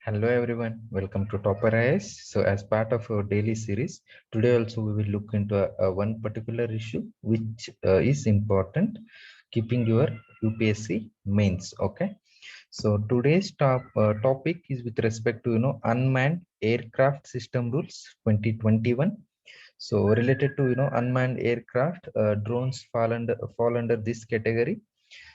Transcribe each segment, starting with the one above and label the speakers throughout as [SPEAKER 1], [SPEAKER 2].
[SPEAKER 1] Hello everyone, welcome to Topper IS. So as part of our daily series, today also we will look into one particular issue which is important, keeping your UPSC mains. Okay. So today's topic is with respect to unmanned aircraft system rules 2021. So related to unmanned aircraft, drones fall under this category.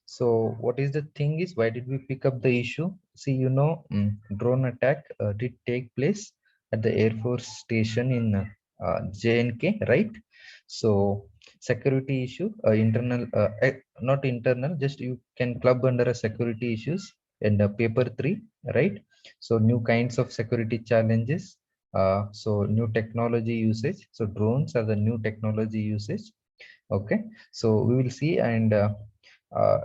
[SPEAKER 1] So what is the thing is, why did we pick up the issue? See, drone attack did take place at the Air Force Station in JNK, right? So security issue, not internal, just you can club under a security issues and paper 3, right? So new kinds of security challenges. So new technology usage. So drones are the new technology usage. Okay, so we will see. And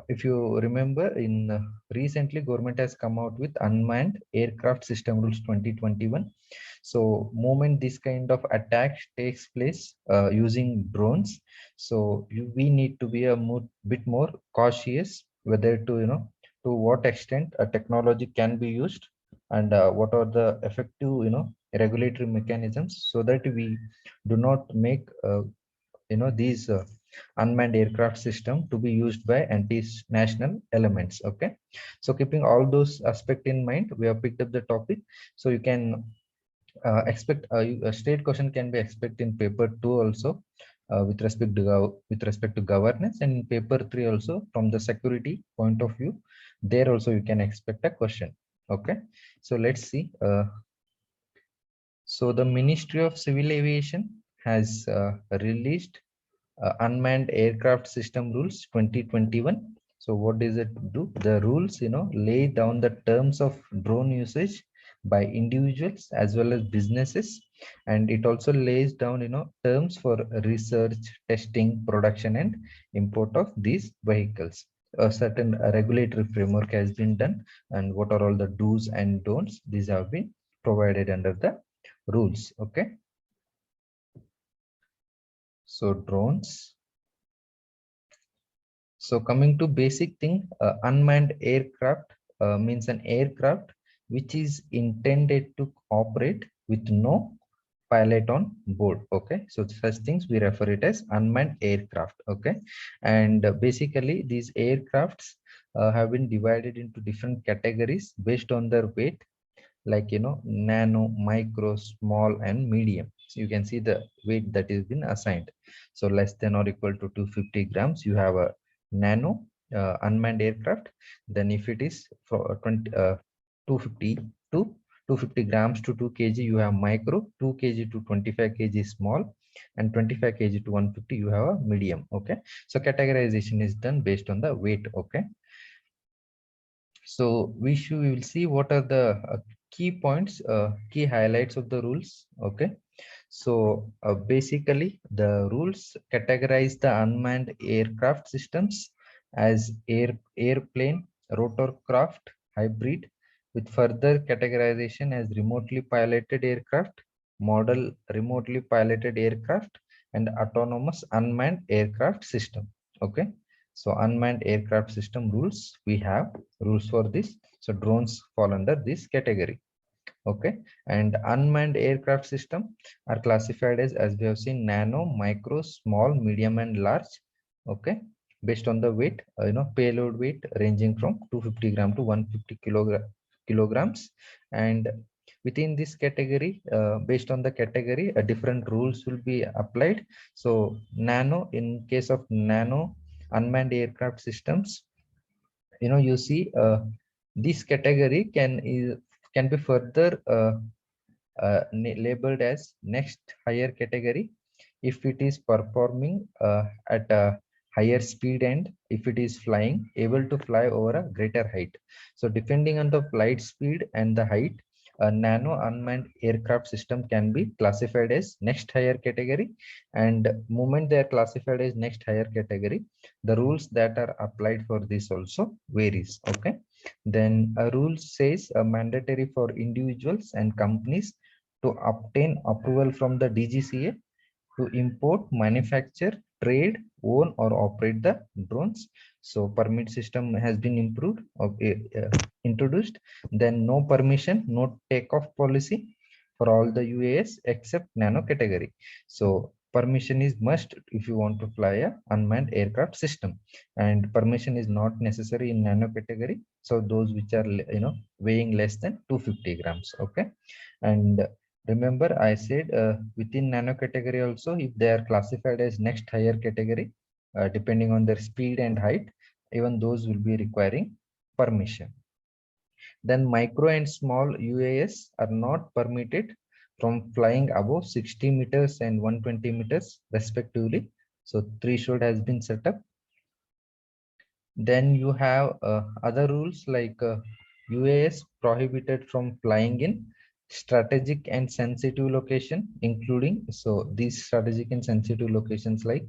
[SPEAKER 1] if you remember, in recently government has come out with unmanned aircraft system rules 2021. So moment this kind of attack takes place using drones, so we need to be a bit more cautious whether to to what extent a technology can be used, and what are the effective regulatory mechanisms, so that we do not make these unmanned aircraft system to be used by anti-national elements. Okay, so keeping all those aspects in mind, we have picked up the topic. So you can expect a state question can be expected in paper 2 also, with respect to governance, and in paper 3 also from the security point of view, there also you can expect a question. Okay, so let's see. So the Ministry of Civil Aviation has released unmanned aircraft system rules 2021. So what does it do? The rules lay down the terms of drone usage by individuals as well as businesses, and it also lays down terms for research, testing, production and import of these vehicles. A certain regulatory framework has been done, and what are all the do's and don'ts, these have been provided under the rules. Okay, so drones. So coming to basic thing, unmanned aircraft means an aircraft which is intended to operate with no pilot on board. Okay, so such things we refer it as unmanned aircraft. Okay, and basically these aircrafts have been divided into different categories based on their weight, like nano, micro, small and medium. So you can see the weight that is been assigned. So less than or equal to 250 grams, you have a nano unmanned aircraft. Then if it is for 250 to 250 grams to 2 kg, you have micro. 2 kg to 25 kg small, and 25 kg to 150 you have a medium. Okay, so categorization is done based on the weight. Okay, so we will see what are the key points, key highlights of the rules. Okay, so basically the rules categorize the unmanned aircraft systems as airplane, rotorcraft, hybrid, with further categorization as remotely piloted aircraft, model remotely piloted aircraft, and autonomous unmanned aircraft system. Okay, so unmanned aircraft system rules, we have rules for this. So drones fall under this category. Okay, and unmanned aircraft system are classified as we have seen, nano, micro, small, medium and large. Okay, based on the weight, payload weight ranging from 250 gram to 150 kilograms. And within this category, based on the category, different rules will be applied. So nano, in case of nano unmanned aircraft systems, you see, this category can be further labeled as next higher category if it is performing at a higher speed, and if it is flying, able to fly over a greater height. So depending on the flight speed and the height, a nano unmanned aircraft system can be classified as next higher category. And moment they are classified as next higher category, the rules that are applied for this also varies. Okay, then a rule says mandatory for individuals and companies to obtain approval from the DGCA to import, manufacture, trade, own or operate the drones. So permit system has been improved or introduced. Then no permission, no takeoff policy for all the UAS except nano category. So permission is must if you want to fly a unmanned aircraft system, and permission is not necessary in nano category. So those which are weighing less than 250 grams. Okay, and remember I said within nano category also, if they are classified as next higher category, depending on their speed and height, even those will be requiring permission. Then micro and small UAS are not permitted from flying above 60 meters and 120 meters respectively. So threshold has been set up. Then you have other rules like UAS prohibited from flying in strategic and sensitive location, including, so these strategic and sensitive locations like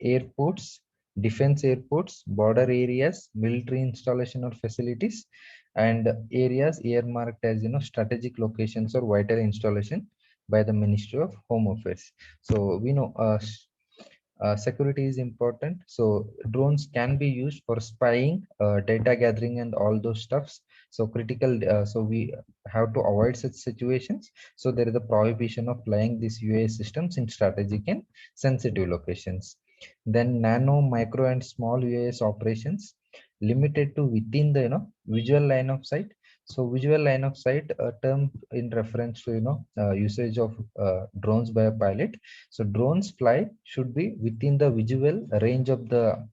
[SPEAKER 1] airports, defense airports, border areas, military installation or facilities, and areas earmarked as strategic locations or vital installation by the Ministry of Home Affairs. So we know security is important. So drones can be used for spying, data gathering, and all those stuffs. So critical. So we have to avoid such situations. So there is a prohibition of flying these UAS systems in strategic and sensitive locations. Then nano, micro, and small UAS operations limited to within the visual line of sight. So visual line of sight, a term in reference to usage of drones by a pilot. So drones fly should be within the visual range of the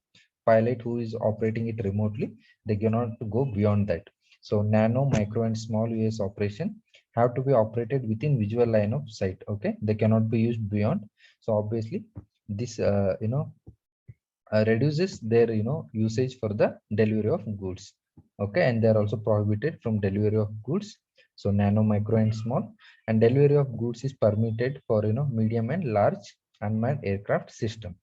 [SPEAKER 1] pilot who is operating it remotely. They cannot go beyond that. So nano, micro, and small UAS operation have to be operated within visual line of sight. Okay, they cannot be used beyond. So obviously, this reduces their usage for the delivery of goods. Okay, and they are also prohibited from delivery of goods. So nano, micro, and small, and delivery of goods is permitted for medium and large unmanned aircraft system.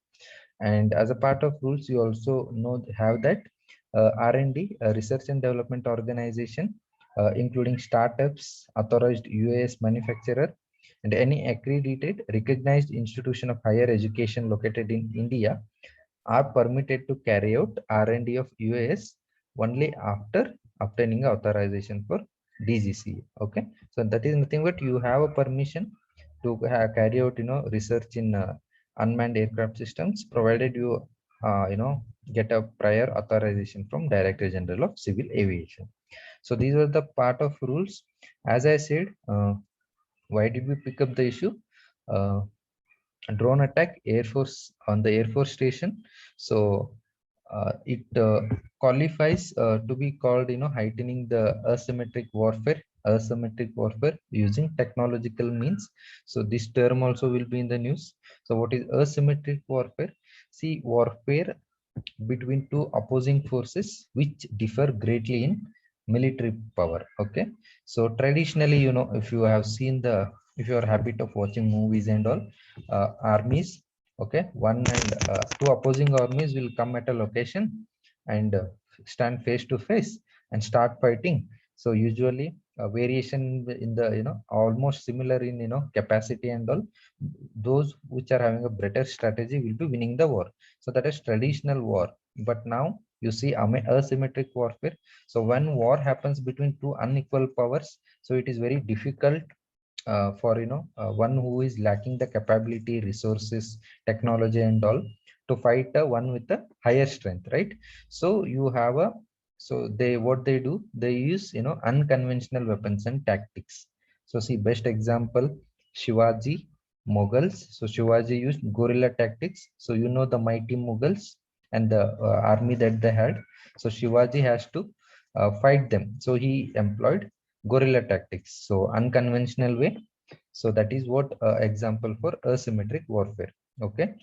[SPEAKER 1] And as a part of rules, you also know have that R&D, research and development organization, including startups, authorized UAS manufacturer, and any accredited recognized institution of higher education located in India are permitted to carry out R&D of UAS only after obtaining authorization for DGCA. Okay, so that is nothing but you have a permission to carry out research in unmanned aircraft systems, provided you get a prior authorization from Director General of Civil Aviation. So these were the part of rules. As I said, why did we pick up the issue? Uh, Drone attack air force on the air force station. So it qualifies to be called heightening the asymmetric warfare using technological means. So this term also will be in the news. So what is asymmetric warfare? See, warfare between two opposing forces which differ greatly in military power. Okay, so traditionally, if you have seen the, if you are habit of watching movies and all, armies, okay, one and two opposing armies will come at a location and stand face to face and start fighting. So usually a variation in the almost similar in capacity and all, those which are having a better strategy will be winning the war. So that is traditional war. But now you see asymmetric warfare. So when war happens between two unequal powers, so it is very difficult for one who is lacking the capability, resources, technology, and all, to fight one with a higher strength, right? So you have a, so they, what they do, they use unconventional weapons and tactics. So see, best example, Shivaji, Mughals. So Shivaji used guerrilla tactics. So the mighty Mughals and the army that they had. So Shivaji has to fight them. So he employed guerrilla tactics, so unconventional way. So that is what example for asymmetric warfare. Okay,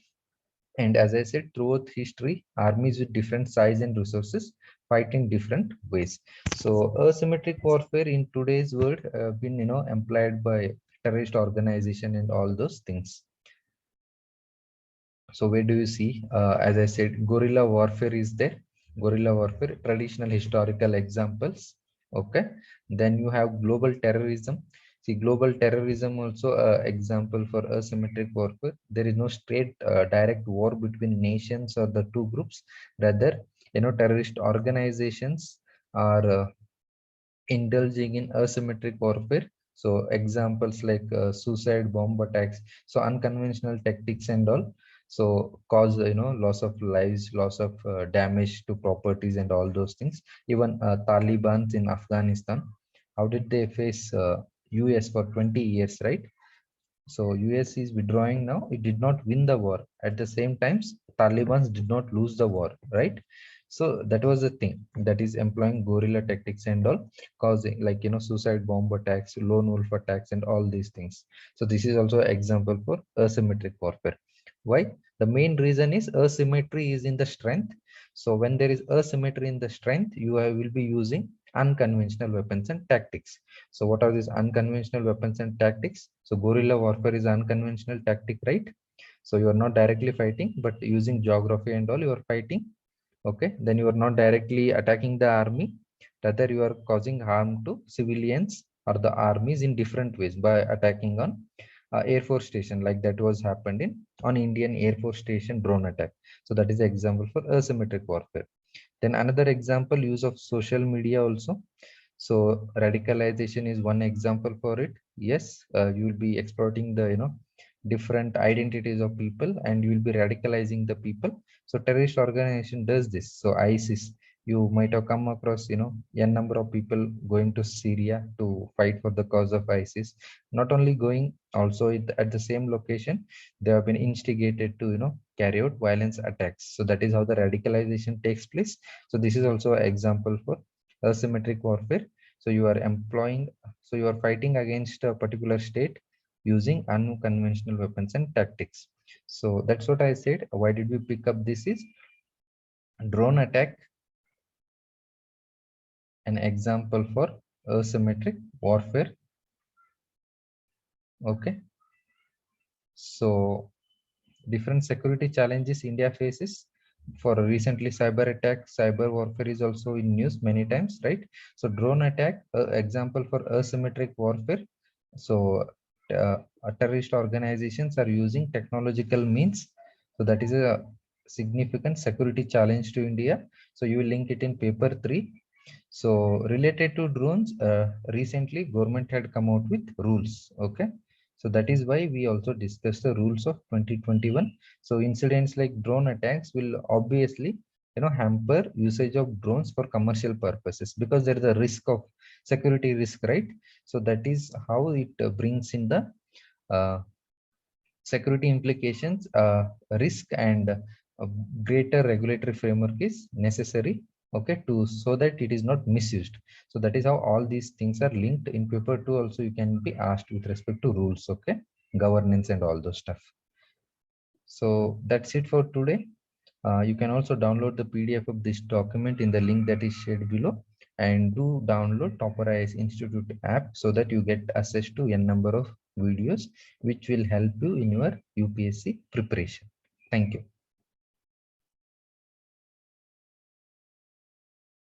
[SPEAKER 1] and as I said, throughout history, armies with different size and resources fight in different ways. So asymmetric warfare in today's world been employed by terrorist organization and all those things. So where do you see, as I said, guerrilla warfare is there. Guerrilla warfare, traditional historical examples. Okay, then you have global terrorism. See, global terrorism also example for asymmetric warfare. There is no straight direct war between nations or the two groups. Rather, terrorist organizations are indulging in asymmetric warfare. So examples like suicide bomb attacks, so unconventional tactics and all, so cause loss of lives, loss of damage to properties and all those things. Even Taliban in Afghanistan, how did they face US for 20 years, right? So US is withdrawing now. It did not win the war. At the same times, Taliban did not lose the war, right? So that was the thing, that is employing guerrilla tactics and all, causing like suicide bomb attacks, lone wolf attacks, and all these things. So this is also an example for asymmetric warfare. Why? The main reason is asymmetry is in the strength. So when there is asymmetry in the strength, you will be using unconventional weapons and tactics. So what are these unconventional weapons and tactics? So guerrilla warfare is unconventional tactic, right? So you are not directly fighting, but using geography and all, you are fighting. Okay, then you are not directly attacking the army, rather you are causing harm to civilians or the armies in different ways by attacking on Air Force station, like that was happened in on Indian Air Force station drone attack. So that is an example for asymmetric warfare. Then another example, use of social media also. So radicalization is one example for it. Yes, you will be exploiting the different identities of people, and you will be radicalizing the people. So terrorist organization does this. So ISIS, you might have come across n number of people going to Syria to fight for the cause of ISIS. Not only going, also at the same location, they have been instigated to carry out violence attacks. So that is how the radicalization takes place. So this is also an example for asymmetric warfare. So you are employing, so you are fighting against a particular state using unconventional weapons and tactics. So that's what I said. Why did we pick up this is drone attack, an example for asymmetric warfare. Okay, so different security challenges India faces. For recently cyber attack, cyber warfare is also in news many times, right? So drone attack, example for asymmetric warfare. So terrorist organizations are using technological means. So that is a significant security challenge to India. So you will link it in paper 3. So related to drones, recently government had come out with rules. Okay, so that is why we also discussed the rules of 2021. So incidents like drone attacks will obviously hamper usage of drones for commercial purposes, because there is a risk of security risk, right? So that is how it brings in the uh, security implications, risk, and greater regulatory framework is necessary, okay, to so that it is not misused. So that is how all these things are linked. In paper 2 also you can be asked with respect to rules, okay, governance and all those stuff. So that's it for today. You can also download the PDF of this document in the link that is shared below, and do download Topper IAS Institute app so that you get access to a number of videos which will help you in your UPSC preparation. Thank you.